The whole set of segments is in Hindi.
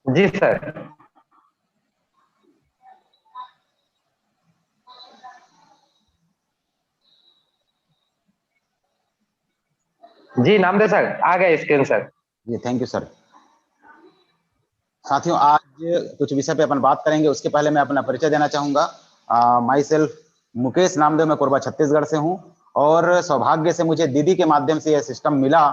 जी सर। जी नाम दे सर, आ गए स्क्रीन सर। जी थैंक यू सर। साथियों, आज कुछ विषय पे अपन बात करेंगे। उसके पहले मैं अपना परिचय देना चाहूंगा। माई सेल्फ मुकेश नामदेव, मैं कोरबा छत्तीसगढ़ से हूं और सौभाग्य से मुझे दीदी के माध्यम से यह सिस्टम मिला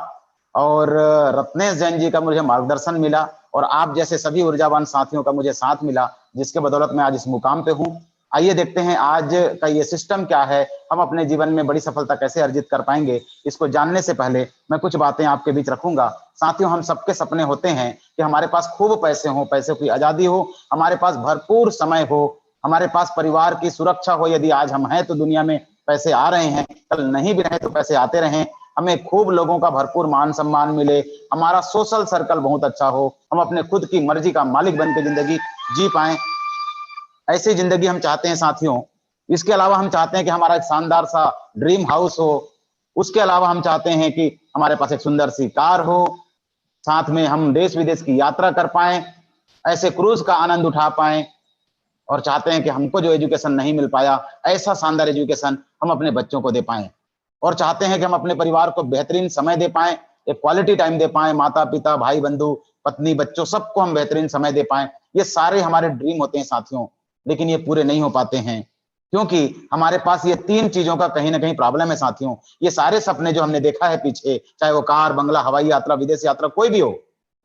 और रत्नेश जैन जी का मुझे मार्गदर्शन मिला और आप जैसे सभी ऊर्जावान साथियों का मुझे साथ मिला, जिसके बदौलत मैं आज इस मुकाम पे हूं। आइए देखते हैं आज का ये सिस्टम क्या है, हम अपने जीवन में बड़ी सफलता कैसे अर्जित कर पाएंगे। इसको जानने से पहले मैं कुछ बातें आपके बीच रखूंगा। साथियों, हम सबके सपने होते हैं कि हमारे पास खूब पैसे हो, पैसे की आजादी हो, हमारे पास भरपूर समय हो, हमारे पास परिवार की सुरक्षा हो। यदि आज हम हैं तो दुनिया में पैसे आ रहे हैं, कल नहीं भी रहे तो पैसे आते रहें, हमें खूब लोगों का भरपूर मान सम्मान मिले, हमारा सोशल सर्कल बहुत अच्छा हो, हम अपने खुद की मर्जी का मालिक बन के जिंदगी जी पाए, ऐसी जिंदगी हम चाहते हैं साथियों। इसके अलावा हम चाहते हैं कि हमारा एक शानदार सा ड्रीम हाउस हो। उसके अलावा हम चाहते हैं कि हमारे पास एक सुंदर सी कार हो, साथ में हम देश विदेश की यात्रा कर पाए, ऐसे क्रूज का आनंद उठा पाए और चाहते हैं कि हमको जो एजुकेशन नहीं मिल पाया, ऐसा शानदार एजुकेशन हम अपने बच्चों को दे पाए और चाहते हैं कि हम अपने परिवार को बेहतरीन समय दे पाए, एक क्वालिटी टाइम दे पाए, माता पिता भाई बंधु पत्नी बच्चों सबको हम बेहतरीन समय दे पाए। ये सारे हमारे ड्रीम होते हैं साथियों, लेकिन ये पूरे नहीं हो पाते हैं क्योंकि हमारे पास ये तीन चीजों का कहीं ना कहीं प्रॉब्लम है साथियों। ये सारे सपने जो हमने देखा है पीछे, चाहे वो कार बंगला हवाई यात्रा विदेश यात्रा कोई भी हो,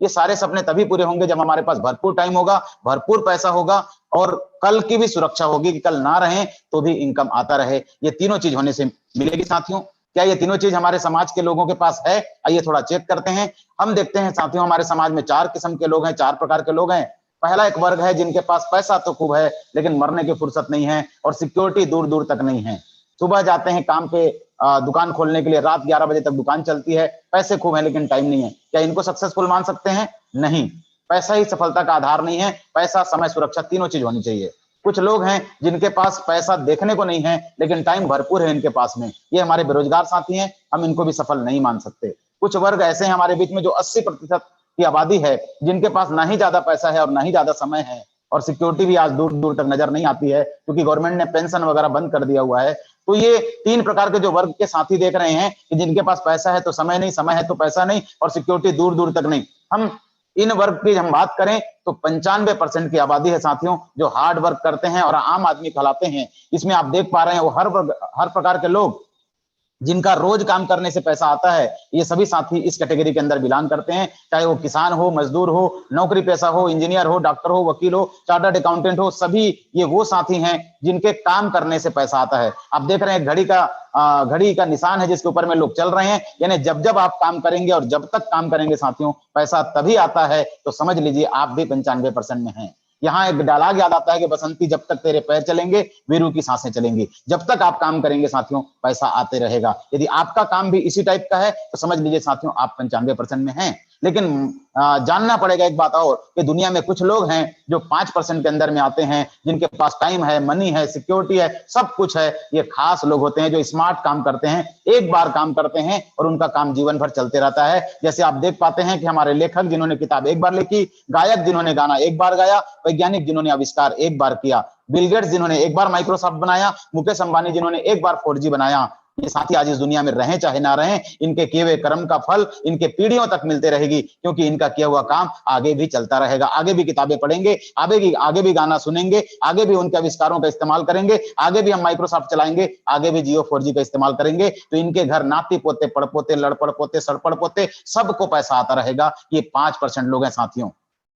ये सारे सपने तभी पूरे होंगे जब हमारे पास भरपूर टाइम होगा, भरपूर पैसा होगा और कल की भी सुरक्षा होगी कि कल ना रहे तो भी इनकम आता रहे। ये तीनों चीज होने से मिलेगी साथियों। क्या ये तीनों चीज हमारे समाज के लोगों के पास है? आइए थोड़ा चेक करते हैं। हम देखते हैं साथियों, हमारे समाज में चार किस्म के लोग हैं, चार प्रकार के लोग हैं। पहला एक वर्ग है जिनके पास पैसा तो खूब है लेकिन मरने की फुर्सत नहीं है और सिक्योरिटी दूर दूर तक नहीं है। सुबह जाते हैं काम पे, दुकान खोलने के लिए, रात 11 बजे तक दुकान चलती है, पैसे खूब है लेकिन टाइम नहीं है। क्या इनको सक्सेसफुल मान सकते हैं? नहीं। पैसा ही सफलता का आधार नहीं है, पैसा समय सुरक्षा तीनों चीज होनी चाहिए। कुछ लोग हैं जिनके पास पैसा देखने को नहीं है लेकिन टाइम भरपूर है इनके पास में, ये हमारे बेरोजगार साथी हैं, हम इनको भी सफल नहीं मान सकते। कुछ वर्ग ऐसे हैं हमारे बीच में जो 80% की आबादी है, जिनके पास ना ही ज्यादा पैसा है और ना ही ज्यादा समय है और सिक्योरिटी भी आज दूर दूर तक नजर नहीं आती है क्योंकि गवर्नमेंट ने पेंशन वगैरह बंद कर दिया हुआ है। तो ये तीन प्रकार के जो वर्ग के साथी देख रहे हैं कि जिनके पास पैसा है तो समय नहीं, समय है तो पैसा नहीं और सिक्योरिटी दूर दूर तक नहीं। हम इन वर्ग की हम बात करें तो 95% की आबादी है साथियों जो हार्ड वर्क करते हैं और आम आदमी कहलाते हैं। इसमें आप देख पा रहे हैं वो हर प्रकार के लोग जिनका रोज काम करने से पैसा आता है, ये सभी साथी इस कैटेगरी के अंदर बिलोंग करते हैं। चाहे वो किसान हो, मजदूर हो, नौकरी पेशा हो, इंजीनियर हो, डॉक्टर हो, वकील हो, चार्टर्ड अकाउंटेंट हो, सभी ये वो साथी हैं जिनके काम करने से पैसा आता है। आप देख रहे हैं घड़ी का निशान है जिसके ऊपर में लोग चल रहे हैं, यानी जब जब आप काम करेंगे और जब तक काम करेंगे साथियों पैसा तभी आता है। तो समझ लीजिए आप भी 95% में हैं। यहाँ एक डायलॉग याद आता है कि बसंती जब तक तेरे पैर चलेंगे वीरू की सांसें चलेंगी। जब तक आप काम करेंगे साथियों पैसा आते रहेगा। यदि आपका काम भी इसी टाइप का है तो समझ लीजिए साथियों आप 95% में हैं। लेकिन जानना पड़ेगा एक बात और कि दुनिया में कुछ लोग हैं जो 5% के अंदर में आते हैं, जिनके पास टाइम है, मनी है, सिक्योरिटी है, सब कुछ है। ये खास लोग होते हैं जो स्मार्ट काम करते हैं, एक बार काम करते हैं और उनका काम जीवन भर चलते रहता है। जैसे आप देख पाते हैं कि हमारे लेखक जिन्होंने किताब एक बार लिखी, गायक जिन्होंने गाना एक बार गाया, वैज्ञानिक जिन्होंने आविष्कार एक बार किया, बिल गेट्स जिन्होंने एक बार माइक्रोसॉफ्ट बनाया, मुकेश अंबानी जिन्होंने एक बार 4G बनाया, ये साथी आज इस दुनिया में रहें चाहे ना रहें, इनके किए हुए कर्म का फल इनके पीढ़ियों तक मिलते रहेगी क्योंकि इनका किया हुआ काम आगे भी चलता रहेगा। आगे भी किताबें पढ़ेंगे, आगे भी गाना सुनेंगे, आगे भी उनके आविष्कारों का इस्तेमाल करेंगे, आगे भी हम माइक्रोसॉफ्ट चलाएंगे, आगे भी जियो 4G का इस्तेमाल करेंगे। तो इनके घर नाती पोते पड़पोते लड़पड़ पोते सड़पड़ पोते सबको पैसा आता रहेगा। ये 5% लोग हैं साथियों।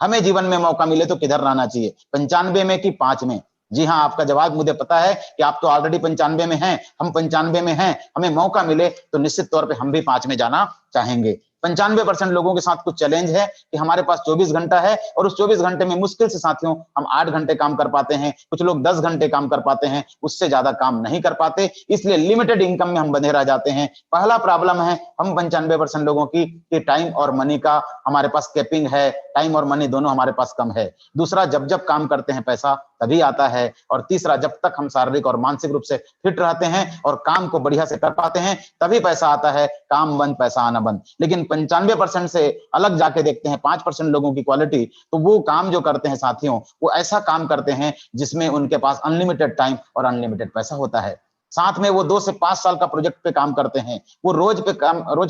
हमें जीवन में मौका मिले तो किधर रहना चाहिए, 95 में कि 5 में? जी हाँ, आपका जवाब मुझे पता है कि आप तो ऑलरेडी 95 में हैं, हम 95 में हैं। हमें मौका मिले तो निश्चित तौर पे हम भी 5 में जाना चाहेंगे। 95% लोगों के साथ कुछ चैलेंज है कि हमारे पास 24 घंटा है और उस 24 घंटे में मुश्किल से साथियों हम 8 घंटे काम कर पाते हैं, कुछ लोग 10 घंटे काम कर पाते हैं, उससे ज्यादा काम नहीं कर पाते, इसलिए लिमिटेड इनकम में हम बंधे रह जाते हैं। पहला प्रॉब्लम है हम 95% लोगों की कि टाइम और मनी का हमारे पास कैपिंग है, टाइम और मनी दोनों हमारे पास कम है। दूसरा, जब जब काम करते हैं पैसा तभी आता है। और तीसरा, जब तक हम शारीरिक और मानसिक रूप से फिट रहते हैं और काम को बढ़िया से कर पाते हैं तभी पैसा आता है। काम बंद पैसा आना बंद। लेकिन 95% से अलग जाके देखते हैं 5% लोगों की क्वालिटी, तो वो काम जो करते हैं साथियों, वो ऐसा काम करते हैं जिसमें उनके पास अनलिमिटेड टाइम और अनलिमिटेड पैसा होता है। साथ में वो 2 से 5 साल का प्रोजेक्ट पे काम करते हैं। वो रोज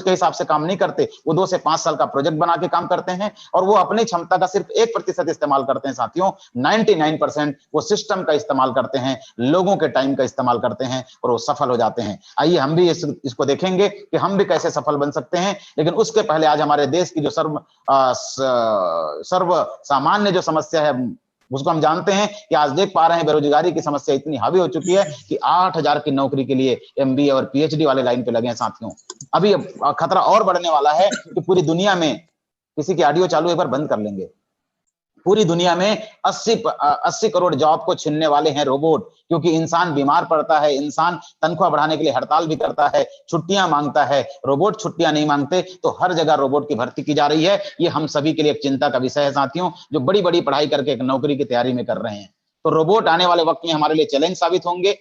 के हिसाब से काम नहीं करते, वो 2 से 5 साल का प्रोजेक्ट बना के काम करते हैं और वो अपनी क्षमता का सिर्फ 1% इस्तेमाल करते हैं साथियों। 99% वो सिस्टम का इस्तेमाल करते हैं, लोगों के टाइम का इस्तेमाल करते हैं और वो सफल हो जाते हैं। आइए हम भी इसको देखेंगे कि हम भी कैसे सफल बन सकते हैं। लेकिन उसके पहले आज हमारे देश की जो सर्व सामान्य जो समस्या है उसको हम जानते हैं कि आज देख पा रहे हैं बेरोजगारी की समस्या इतनी हावी हो चुकी है कि 8,000 की नौकरी के लिए एमबीए और पीएचडी वाले लाइन पे लगे हैं साथियों। अभी खतरा और बढ़ने वाला है कि पूरी दुनिया में, किसी की ऑडियो चालू एक बार बंद कर लेंगे, पूरी दुनिया में 80 करोड़ जॉब को छीनने वाले हैं रोबोट। क्योंकि इंसान बीमार पड़ता है, इंसान तनख्वाह बढ़ाने के लिए हड़ताल भी करता है, छुट्टियां मांगता है, रोबोट छुट्टियां नहीं मांगते, तो हर जगह रोबोट की भर्ती की जा रही है। ये हम सभी के लिए एक चिंता का विषय है साथियों, जो बड़ी बड़ी पढ़ाई करके एक नौकरी की तैयारी में कर रहे हैं। तो रोबोट आने वाले वक्त में हमारे लिए चैलेंज साबित होंगे।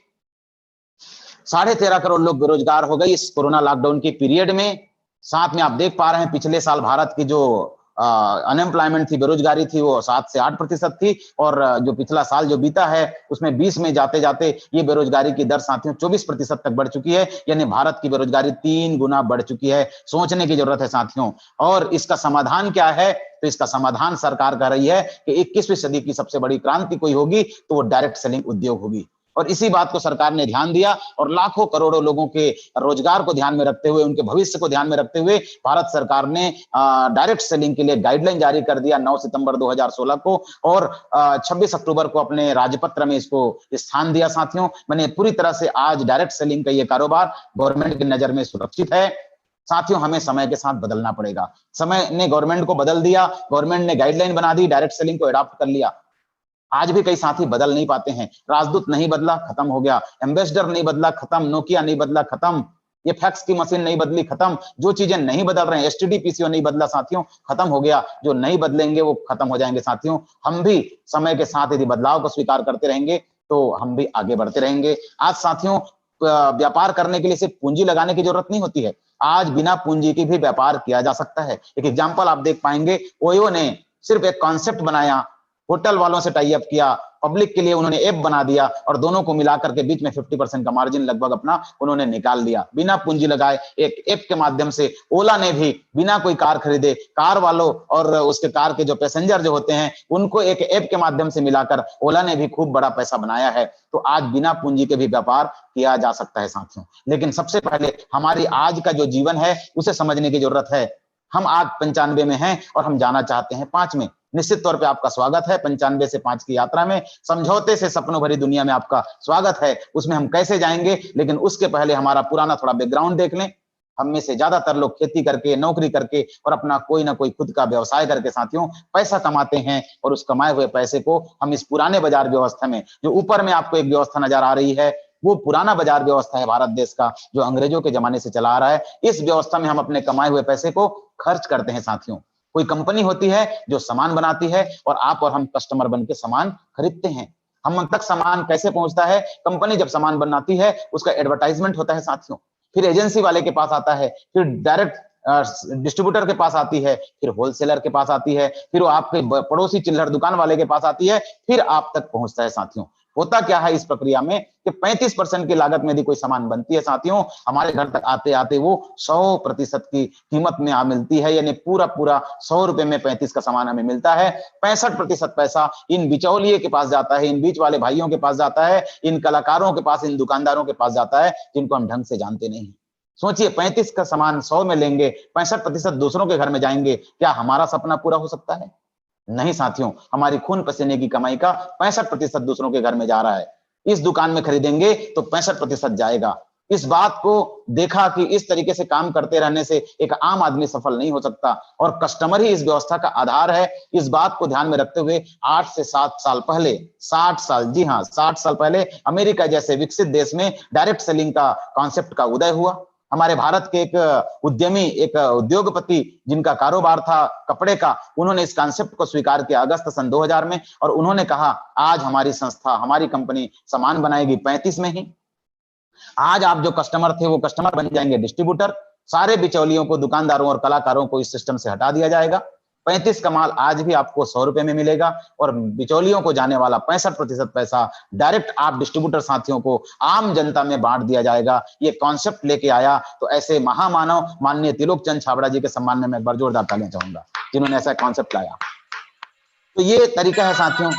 13.5 करोड़ लोग बेरोजगार हो गए इस कोरोना लॉकडाउन के पीरियड में। साथ में आप देख पा रहे हैं पिछले साल भारत की जो अनएम्प्लॉयमेंट थी, बेरोजगारी थी, वो 7 से 8% थी और जो पिछला साल जो बीता है उसमें 20 में जाते जाते ये बेरोजगारी की दर साथियों 24% तक बढ़ चुकी है। यानी भारत की बेरोजगारी 3 गुना बढ़ चुकी है। सोचने की जरूरत है साथियों। और इसका समाधान क्या है? तो इसका समाधान सरकार कर रही है कि 21वीं सदी की सबसे बड़ी क्रांति कोई होगी तो वो डायरेक्ट सेलिंग उद्योग होगी। और इसी बात को सरकार ने ध्यान दिया और लाखों करोड़ों लोगों के रोजगार को ध्यान में रखते हुए, उनके भविष्य को ध्यान में रखते हुए भारत सरकार ने डायरेक्ट सेलिंग के लिए गाइडलाइन जारी कर दिया 9 सितंबर 2016 को और 26 अक्टूबर को अपने राजपत्र में इसको स्थान दिया साथियों। मैंने पूरी तरह से आज डायरेक्ट सेलिंग का ये कारोबार गवर्नमेंट की नजर में सुरक्षित है। साथियों, हमें समय के साथ बदलना पड़ेगा। समय ने गवर्नमेंट को बदल दिया, गवर्नमेंट ने गाइडलाइन बना दी, डायरेक्ट सेलिंग को अडॉप्ट कर लिया। आज भी कई साथी बदल नहीं पाते हैं। राजदूत नहीं बदला, खत्म हो गया। एम्बेसडर नहीं बदला, खत्म। नोकिया नहीं बदला, खत्म। ये फैक्स की मशीन नहीं बदली, खत्म। जो चीजें नहीं बदल रहे हैं, एसटीडी पीसीओ नहीं बदला साथियों, खत्म हो गया। जो नहीं बदलेंगे वो खत्म हो जाएंगे साथियों। हम भी समय के साथ यदि बदलाव को स्वीकार करते रहेंगे तो हम भी आगे बढ़ते रहेंगे। आज साथियों, व्यापार करने के लिए सिर्फ पूंजी लगाने की जरूरत नहीं होती है। आज बिना पूंजी के भी व्यापार किया जा सकता है। एक एग्जाम्पल आप देख पाएंगे, ओयो ने सिर्फ एक कॉन्सेप्ट बनाया, होटल वालों से टाई अप किया, पब्लिक के लिए उन्होंने ऐप बना दिया और दोनों को मिलाकर के बीच में 50% का मार्जिन लगभग अपना उन्होंने निकाल लिया बिना पूंजी लगाए। एक ऐप के माध्यम से ओला ने भी बिना कोई कार खरीदे, कार वालों और उसके कार के जो पैसेंजर जो होते हैं उनको एक ऐप के माध्यम से मिलाकर ओला ने भी खूब बड़ा पैसा बनाया है। तो आज बिना पूंजी के भी व्यापार किया जा सकता है साथियों। लेकिन सबसे पहले हमारी आज का जो जीवन है उसे समझने की जरूरत है। हम आज 95 में हैं और हम जाना चाहते हैं 5 में। निश्चित तौर पे आपका स्वागत है 95 से 5 की यात्रा में। समझौते से सपनों भरी दुनिया में आपका स्वागत है। उसमें हम कैसे जाएंगे, लेकिन उसके पहले हमारा पुराना थोड़ा बैकग्राउंड देख लें। हम में से ज्यादातर लोग खेती करके, नौकरी करके और अपना कोई ना कोई खुद का व्यवसाय करके साथियों पैसा कमाते हैं और उस कमाए हुए पैसे को हम इस पुराने बाजार व्यवस्था में, जो ऊपर में आपको एक व्यवस्था नजर आ रही है, वो पुराना बाजार व्यवस्था है भारत देश का, जो अंग्रेजों के जमाने से चला आ रहा है। इस व्यवस्था में हम अपने कमाए हुए पैसे को खर्च करते हैं साथियों। कोई कंपनी होती है जो सामान बनाती है और आप और हम कस्टमर बन के सामान खरीदते हैं। हम तक सामान कैसे पहुंचता है? कंपनी जब सामान बनाती है उसका एडवर्टाइजमेंट होता है साथियों, फिर एजेंसी वाले के पास आता है, फिर डायरेक्ट डिस्ट्रीब्यूटर के पास आती है, फिर होलसेलर के पास आती है, फिर वो आपके पड़ोसी चिल्लर दुकान वाले के पास आती है, फिर आप तक पहुंचता है साथियों। होता क्या है इस प्रक्रिया में कि 35% की लागत में यदि कोई सामान बनती है साथियों, हमारे घर तक आते आते वो 100% की कीमत में आ मिलती है। यानी पूरा 100 रुपए में 35 का सामान हमें मिलता है। 65% पैसा इन बिचौलिए के पास जाता है, इन बीच वाले भाइयों के पास जाता है, इन कलाकारों के पास, इन दुकानदारों के पास जाता है, जिनको हम ढंग से जानते नहीं। सोचिए, 35 का सामान 100 में लेंगे, 65% दूसरों के घर में जाएंगे, क्या हमारा सपना पूरा हो सकता है? नहीं साथियों, हमारी खून पसीने की कमाई का 65% दूसरों के घर में जा रहा है। इस दुकान में खरीदेंगे तो 65% जाएगा। इस बात को देखा कि इस तरीके से काम करते रहने से एक आम आदमी सफल नहीं हो सकता और कस्टमर ही इस व्यवस्था का आधार है। इस बात को ध्यान में रखते हुए 8 से 7 साल पहले, 60 साल, जी हाँ 60 साल पहले अमेरिका जैसे विकसित देश में डायरेक्ट सेलिंग का कॉन्सेप्ट का उदय हुआ। हमारे भारत के एक उद्यमी, एक उद्योगपति जिनका कारोबार था कपड़े का, उन्होंने इस कॉन्सेप्ट को स्वीकार किया अगस्त सन 2000 में, और उन्होंने कहा आज हमारी संस्था, हमारी कंपनी सामान बनाएगी 35 में ही। आज आप जो कस्टमर थे वो कस्टमर बन जाएंगे डिस्ट्रीब्यूटर। सारे बिचौलियों को, दुकानदारों और कलाकारों को इस सिस्टम से हटा दिया जाएगा। 35 का माल आज भी आपको 100 रुपए में मिलेगा, और बिचौलियों को जाने वाला 65% पैसा डायरेक्ट आप डिस्ट्रीब्यूटर साथियों को, आम जनता में बांट दिया जाएगा। ये कॉन्सेप्ट लेके आया तो ऐसे महामानव माननीय त्रिलोक चंद छाबड़ा जी के सम्मान में मैं एक बार जोरदार तालियां चाहूंगा, जिन्होंने ऐसा कॉन्सेप्ट लाया। तो ये तरीका है साथियों,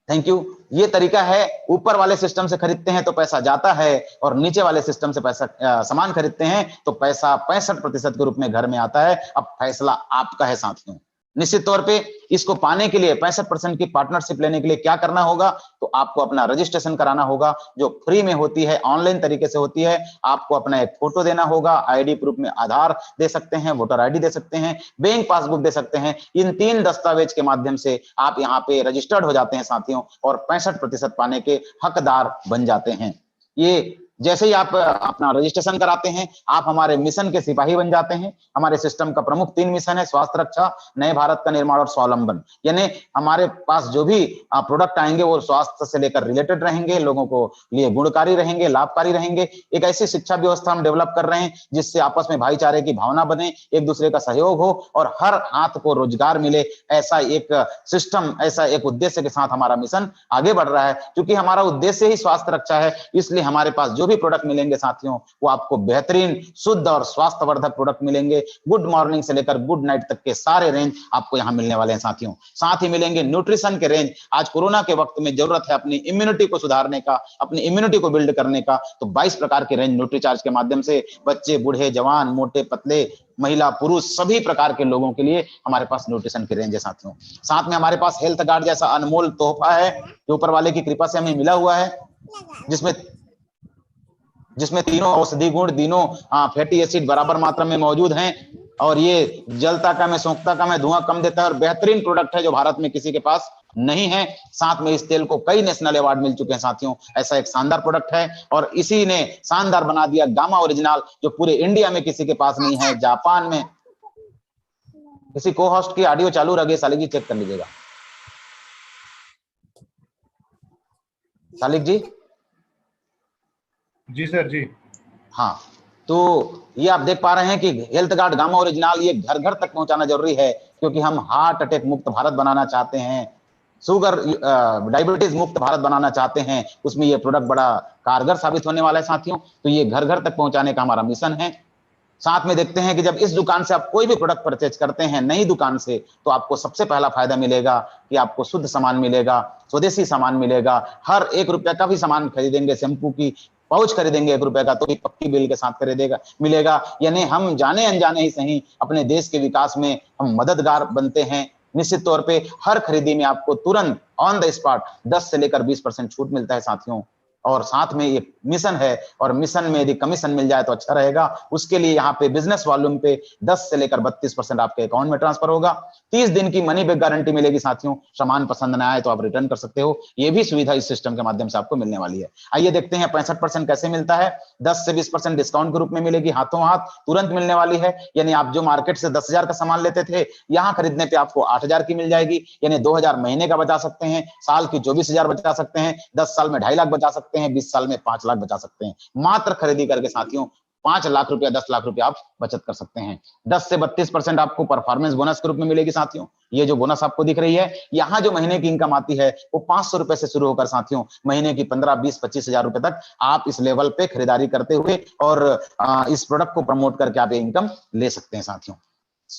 थैंक यू। ये तरीका है, ऊपर वाले सिस्टम से खरीदते हैं तो पैसा जाता है, और नीचे वाले सिस्टम से पैसा सामान खरीदते हैं तो पैसा 65% के रूप में घर में आता है। अब फैसला आपका है साथियों। निश्चित तौर पे इसको पाने के लिए, 65% की पार्टनरशिप लेने के लिए क्या करना होगा, तो आपको अपना रजिस्ट्रेशन कराना होगा, जो फ्री में होती है, ऑनलाइन तरीके से होती है। आपको अपना एक फोटो देना होगा, आईडी प्रूफ में आधार दे सकते हैं, वोटर आईडी दे सकते हैं, बैंक पासबुक दे सकते हैं। इन 3 दस्तावेज के माध्यम से आप यहाँ पे रजिस्टर्ड हो जाते हैं साथियों, और 65% पाने के हकदार बन जाते हैं। ये जैसे ही आप अपना रजिस्ट्रेशन कराते हैं, आप हमारे मिशन के सिपाही बन जाते हैं। हमारे सिस्टम का प्रमुख 3 मिशन है: स्वास्थ्य रक्षा, नए भारत का निर्माण और स्वावलंबन। यानी हमारे पास जो भी प्रोडक्ट आएंगे वो स्वास्थ्य से लेकर रिलेटेड रहेंगे, लोगों को लिए गुणकारी रहेंगे, लाभकारी रहेंगे। एक ऐसी शिक्षा व्यवस्था हम डेवलप कर रहे हैं जिससे आपस में भाईचारे की भावना बने, एक दूसरे का सहयोग हो और हर हाथ को रोजगार मिले। ऐसा एक सिस्टम, ऐसा एक उद्देश्य के साथ हमारा मिशन आगे बढ़ रहा है। क्योंकि हमारा उद्देश्य ही स्वास्थ्य रक्षा है, इसलिए हमारे पास जो भी प्रोडक्ट मिलेंगे साथियों, वो आपको बेहतरीन, शुद्ध और स्वास्थ्यवर्धक प्रोडक्ट मिलेंगे। गुड मॉर्निंग से लेकर गुड नाइट तक के सारे रेंज आपको यहां मिलने वाले हैं साथियों। साथ ही मिलेंगे न्यूट्रिशन के रेंज। आज कोरोना के वक्त में जरूरत है अपनी इम्यूनिटी को सुधारने का, अपनी इम्यूनिटी को बिल्ड करने का, तो 22 प्रकार के रेंज न्यूट्रीचार्ज के माध्यम से बच्चे, बूढ़े, जवान, मोटे, पतले, महिला, पुरुष, सभी प्रकार के लोगों के लिए हमारे पास न्यूट्रिशन की रेंज है साथियों। साथ में हमारे पास हेल्थ गार्ड जैसा अनमोल तोहफा है जो ऊपर वाले की कृपा से हमें मिला हुआ है, जिसमें तीनों औषधि गुण, तीनों फैटी एसिड बराबर मात्रा में मौजूद हैं, और ये जलता कम है, सोखता कम है, धुआं कम देता है, और बेहतरीन प्रोडक्ट है जो भारत में किसी के पास नहीं है। साथ में इस तेल को कई नेशनल अवार्ड मिल चुके हैं साथियों। ऐसा एक शानदार प्रोडक्ट है, और इसी ने शानदार बना दिया गामा ओरिजिनल, जो पूरे इंडिया में किसी के पास नहीं है। जापान में किसी को होस्ट की ऑडियो चालू रखे, सालिक जी चेक कर लीजिएगा। सालिक जी। जी सर जी। हाँ, तो ये आप देख पा रहे हैं कि हेल्थ गार्ड गामा ओरिजिनल ये घर घर तक पहुंचाना जरूरी है, क्योंकि हम हार्ट अटैक मुक्त भारत बनाना चाहते हैं, शुगर डायबिटीज मुक्त भारत बनाना चाहते हैं। उसमें ये प्रोडक्ट बड़ा कारगर साबित होने वाला है साथियों। तो ये घर घर तक पहुंचाने का हमारा मिशन है। साथ में देखते हैं कि जब इस दुकान से आप कोई भी प्रोडक्ट परचेज करते हैं नई दुकान से, तो आपको सबसे पहला फायदा मिलेगा कि आपको शुद्ध सामान मिलेगा, स्वदेशी सामान मिलेगा। हर 1 रुपए का भी सामान खरीदेंगे, शैम्पू की पाउच खरीदेंगे 1 रुपए का, तो भी पक्की बिल के साथ खरीदेगा मिलेगा। यानी हम जाने अनजाने ही सही अपने देश के विकास में हम मददगार बनते हैं। निश्चित तौर पे हर खरीदी में आपको तुरंत ऑन द स्पॉट 10 से लेकर 20% छूट मिलता है साथियों। और साथ में ये मिशन है, और मिशन में यदि कमीशन मिल जाए तो अच्छा रहेगा। उसके लिए यहाँ पे बिजनेस वॉल्यूम पे 10 से लेकर 32% आपके अकाउंट में ट्रांसफर होगा। 30 दिन की मनी बैक गारंटी मिलेगी साथियों। सामान पसंद ना आए तो आप रिटर्न कर सकते हो, ये भी सुविधा इस सिस्टम के माध्यम से आपको मिलने वाली है। आइए देखते हैं 65% कैसे मिलता है। 10 से 20% डिस्काउंट के रूप में मिलेगी, हाथों हाथ तुरंत मिलने वाली है। यानी आप जो मार्केट से 10,000 का सामान लेते थे, यहाँ खरीदने पे आपको 8,000 की मिल जाएगी। यानी 2,000 महीने का बचा सकते हैं, साल की 24,000 बचा सकते हैं, 10 साल में 2.5 लाख बचा सकते हैं, 20 साल में 5 लाख बचा सकते हैं। मात्र खरीदी करके साथियों 5 लाख रुपया, 10 लाख रुपया आप बचत कर सकते हैं। 10 से 32% आपको परफॉर्मेंस बोनस के रूप में मिलेगी साथियों। ये जो बोनस आपको दिख रही है, यहाँ जो महीने की इनकम आती है वो 500 रुपए से शुरू होकर साथियों महीने की 15, 20, 25,000 रुपए तक आप इस लेवल पे खरीदारी करते हुए और इस प्रोडक्ट को प्रमोट करके आप ये इनकम ले सकते हैं साथियों।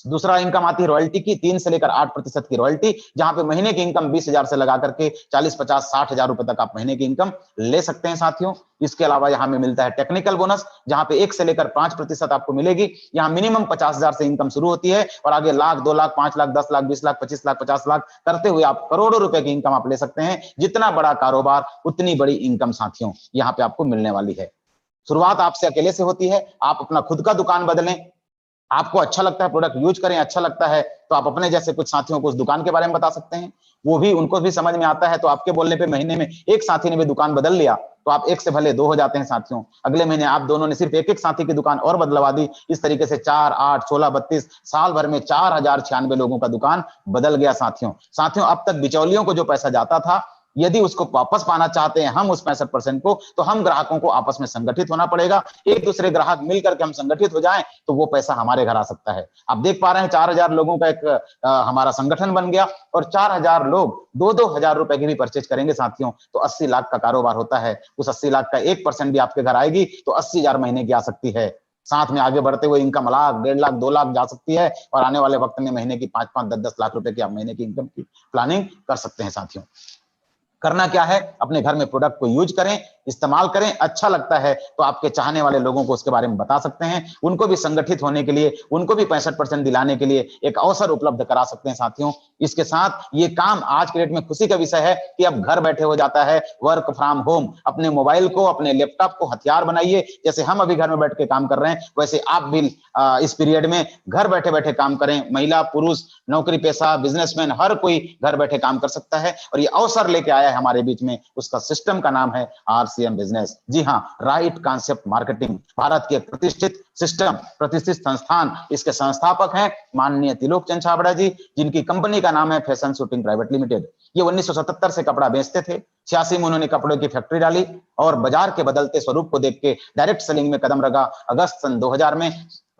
दूसरा इनकम आती है रॉयल्टी की, 3 से लेकर 8% की रॉयल्टी, जहां पे महीने की इनकम 20,000 से लगा करके 40, 50, 60,000 रुपए तक आप महीने की इनकम ले सकते हैं साथियों। इसके अलावा यहाँ में मिलता है टेक्निकल बोनस, जहां पे 1 से लेकर 5% आपको मिलेगी। यहाँ मिनिमम 50,000 से इनकम शुरू होती है और आगे लाख, 2 लाख, 5 लाख, 10 लाख, 20 लाख, 25 लाख, 50 लाख करते हुए आप करोड़ों रुपए की इनकम आप ले सकते हैं। जितना बड़ा कारोबार उतनी बड़ी इनकम साथियों यहाँ पे आपको मिलने वाली है। शुरुआत आपसे अकेले से होती है। आप अपना खुद का दुकान बदलें, आपको अच्छा लगता है प्रोडक्ट यूज करें, अच्छा लगता है तो आप अपने जैसे कुछ साथियों को उस दुकान के बारे में बता सकते हैं, वो भी उनको भी समझ में आता है। तो आपके बोलने पे महीने में एक साथी ने भी दुकान बदल लिया तो आप एक से भले दो हो जाते हैं साथियों। अगले महीने आप दोनों ने सिर्फ एक एक साथी की दुकान और बदलवा दी, इस तरीके से 4, 8, 16, 32 साल भर में 4096 लोगों का दुकान बदल गया साथियों। साथियों, अब तक बिचौलियों को जो पैसा जाता था, यदि उसको वापस पाना चाहते हैं हम उस 65% को, तो हम ग्राहकों को आपस में संगठित होना पड़ेगा। एक दूसरे ग्राहक मिलकर के हम संगठित हो जाएं तो वो पैसा हमारे घर आ सकता है। आप देख पा रहे हैं 4000 लोगों का एक हमारा संगठन बन गया और 4000 लोग 2-2 हजार रुपए की भी परचेज करेंगे साथियों, तो 80 लाख का कारोबार होता है। उस 80 लाख का 1% भी आपके घर आएगी तो 80,000 महीने की आ सकती है। साथ में आगे बढ़ते हुए इनकम लाख, 1.5 लाख, 2 लाख जा सकती है और आने वाले वक्त में महीने की 5-5, 10-10 लाख रुपए की आप महीने की इनकम की प्लानिंग कर सकते हैं साथियों। करना क्या है, अपने घर में प्रोडक्ट को यूज करें, इस्तेमाल करें, अच्छा लगता है तो आपके चाहने वाले लोगों को उसके बारे में बता सकते हैं, उनको भी संगठित होने के लिए, उनको भी 65% दिलाने के लिए एक अवसर उपलब्ध करा सकते हैं साथियों। इसके साथ ये काम आज के डेट में खुशी का विषय है कि अब घर बैठे हो जाता है, वर्क फ्रॉम होम। अपने मोबाइल को, अपने लैपटॉप को हथियार बनाइए। जैसे हम अभी घर में बैठ के काम कर रहे हैं, वैसे आप भी इस पीरियड में घर बैठे बैठे काम करें। महिला, पुरुष, नौकरी पेशा, बिजनेसमैन, हर कोई घर बैठे काम कर सकता है और ये अवसर लेके आया है हमारे बीच में। उसका सिस्टम का नाम है आरसीएम बिजनेस। जी हाँ, राइट कॉन्सेप्ट मार्केटिंग। भारत के प्रतिष्ठित सिस्टम, प्रतिष्ठित संस्थान, इसके संस्थापक हैं माननीय त्रिलोक चंद छाबड़ा जी, जिनकी कंपनी का नाम है फैशन शूटिंग प्राइवेट लिमिटेड। ये 1977 से कपड़ा बेचते थे। 86 में उन्होंने कपड़ों की फैक्ट्री डाली और बाजार के बदलते स्वरूप को देख के डायरेक्ट सेलिंग में कदम रखा। अगस्त सन 2000 में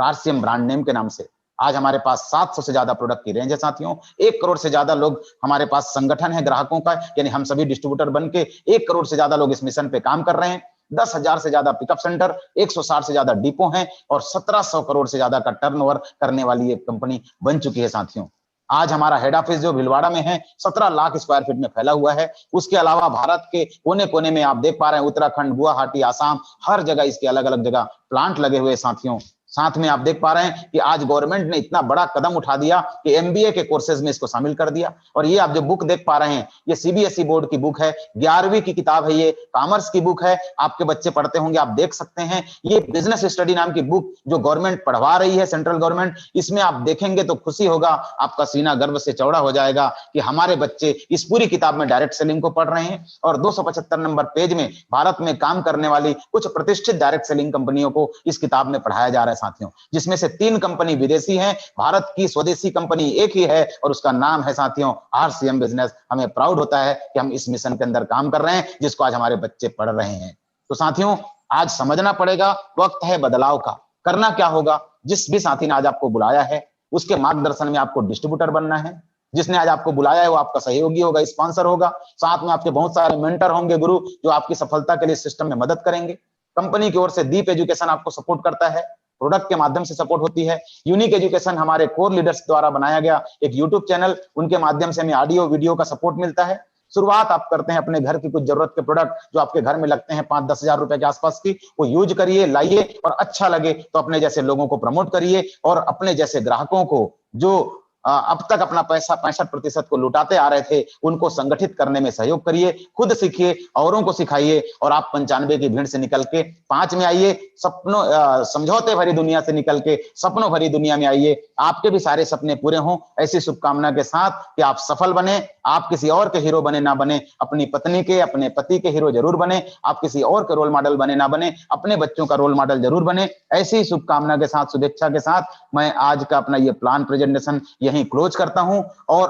आरसीएम ब्रांड नेम के नाम से आज हमारे पास 700 से ज्यादा प्रोडक्ट की रेंज है साथियों। 1 करोड़ से ज्यादा लोग हमारे पास संगठन है ग्राहकों का, यानी हम सभी डिस्ट्रीब्यूटर बन के 1 करोड़ से ज्यादा लोग इस मिशन पे काम कर रहे हैं। 10,000 से ज्यादा पिकअप सेंटर, 160 से ज्यादा डिपो हैं और 1700 करोड़ से ज्यादा का टर्नओवर करने वाली एक कंपनी बन चुकी है साथियों। आज हमारा हेड ऑफिस जो भिलवाड़ा में है 17 लाख स्क्वायर फीट में फैला हुआ है। उसके अलावा भारत के कोने कोने में आप देख पा रहे हैं, उत्तराखंड, गुवाहाटी, आसाम, हर जगह इसके अलग अलग जगह प्लांट लगे हुए साथियों। साथ में आप देख पा रहे हैं कि आज गवर्नमेंट ने इतना बड़ा कदम उठा दिया कि एमबीए के कोर्सेज में इसको शामिल कर दिया। और ये आप जो बुक देख पा रहे हैं, ये सीबीएसई बोर्ड की बुक है, 11वीं की किताब है, ये कॉमर्स की बुक है। आपके बच्चे पढ़ते होंगे, आप देख सकते हैं। ये बिजनेस स्टडी नाम की बुक जो गवर्नमेंट पढ़वा रही है, सेंट्रल गवर्नमेंट, इसमें आप देखेंगे तो खुशी होगा, आपका सीना गर्व से चौड़ा हो जाएगा कि हमारे बच्चे इस पूरी किताब में डायरेक्ट सेलिंग को पढ़ रहे हैं। और 275 नंबर पेज में भारत में काम करने वाली कुछ प्रतिष्ठित डायरेक्ट सेलिंग कंपनियों को इस किताब में पढ़ाया जा रहा है साथियों, जिसमें से 3 कंपनी विदेशी हैं। भारत की स्वदेशी कंपनी एक ही है और उसका नाम है साथियों आरसीएम बिजनेस। हमें प्राउड होता है कि हम इस मिशन के अंदर काम कर रहे हैं, जिसको आज हमारे बच्चे पढ़ रहे हैं। तो साथियों, आज समझना पड़ेगा, वक्त है बदलाव का। करना क्या होगा, जिस भी साथी ने आज आपको बुलाया है उसके मार्गदर्शन में आपको डिस्ट्रीब्यूटर बनना है। जिसने आज आपको बुलाया है वो आपका सहयोगी होगा, स्पॉन्सर होगा। साथ में आपके बहुत सारे मेंटर होंगे, गुरु, जो आपकी सफलता के लिए सिस्टम में मदद करेंगे। कंपनी की ओर से दीप एजुकेशन आपको सपोर्ट करता है, प्रोडक्ट के माध्यम से सपोर्ट होती है। यूनिक एजुकेशन हमारे कोर लीडर्स द्वारा बनाया गया एक यूट्यूब चैनल, उनके माध्यम से हमें ऑडियो वीडियो का सपोर्ट मिलता है। शुरुआत आप करते हैं अपने घर की कुछ जरूरत के प्रोडक्ट जो आपके घर में लगते हैं 5-10 हजार रुपए के आसपास की, वो यूज करिए, लाइए और अच्छा लगे तो अपने जैसे लोगों को प्रमोट करिए और अपने जैसे ग्राहकों को जो अब तक अपना पैसा 65% को लुटाते आ रहे थे, उनको संगठित करने में सहयोग करिए। खुद सीखिए, औरों को सिखाइए और आप 95 की भीड़ से निकल के 5 में आइए। सपनों समझौते भरी दुनिया से निकल के सपनों भरी दुनिया में आइए। आपके भी सारे सपने पूरे हों, ऐसी शुभकामना के साथ कि आप सफल बने। आप किसी और के हीरो बने ना बने, अपनी पत्नी के, अपने पति के हीरो जरूर बने। आप किसी और के रोल मॉडल बने ना बने, अपने बच्चों का रोल मॉडल जरूर बने। ऐसी शुभकामना के साथ, शुभेच्छा के साथ मैं आज का अपना ये प्लान प्रेजेंटेशन यहीं क्लोज करता हूं और